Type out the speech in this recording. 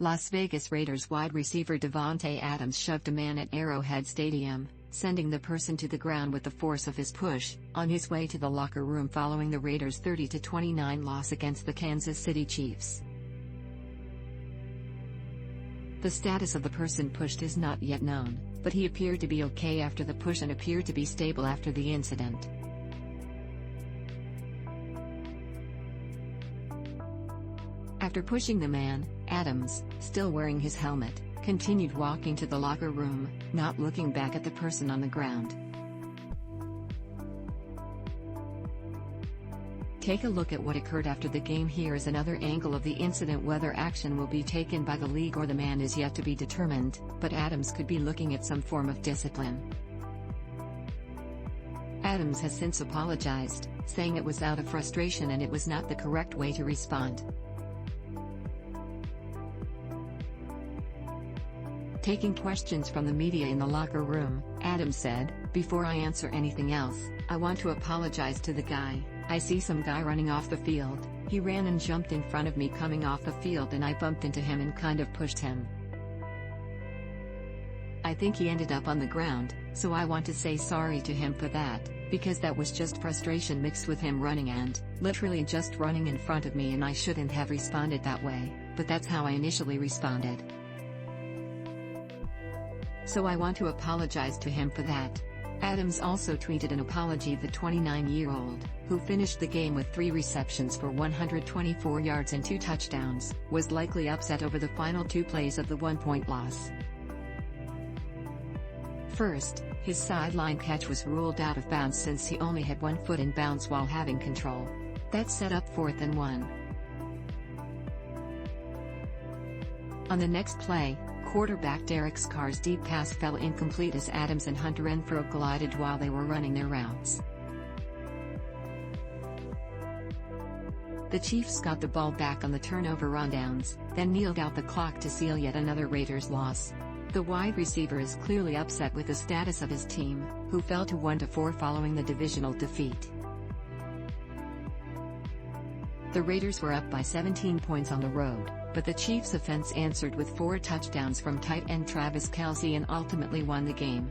Las Vegas Raiders wide receiver Davante Adams shoved a man at Arrowhead Stadium, sending the person to the ground with the force of his push, on his way to the locker room following the Raiders' 30-29 loss against the Kansas City Chiefs. The status of the person pushed is not yet known, but he appeared to be okay after the push and appeared to be stable after the incident. After pushing the man, Adams, still wearing his helmet, continued walking to the locker room, not looking back at the person on the ground. Take a look at what occurred after the game. Here is another angle of the incident. Whether action will be taken by the league or the man is yet to be determined, but Adams could be looking at some form of discipline. Adams has since apologized, saying it was out of frustration and it was not the correct way to respond. Taking questions from the media in the locker room, Adams said, "Before I answer anything else, I want to apologize to the guy. I see some guy running off the field. He ran and jumped in front of me coming off the field and I bumped into him and kind of pushed him. I think he ended up on the ground, so I want to say sorry to him for that, because that was just frustration mixed with him running and, literally just running in front of me, and I shouldn't have responded that way, but that's how I initially responded. So I want to apologize to him for that." Adams also tweeted an apology. The 29-year-old, who finished the game with 3 receptions for 124 yards and 2 touchdowns, was likely upset over the final 2 plays of the 1-point loss. First, his sideline catch was ruled out of bounds since he only had 1 foot in bounds while having control. That set up 4th and 1. On the next play, quarterback Derek Carr's deep pass fell incomplete as Adams and Hunter Renfrow collided while they were running their routes. The Chiefs got the ball back on the turnover rundowns, then kneeled out the clock to seal yet another Raiders loss. The wide receiver is clearly upset with the status of his team, who fell to 1-4 following the divisional defeat. The Raiders were up by 17 points on the road, but the Chiefs' offense answered with 4 touchdowns from tight end Travis Kelce and ultimately won the game.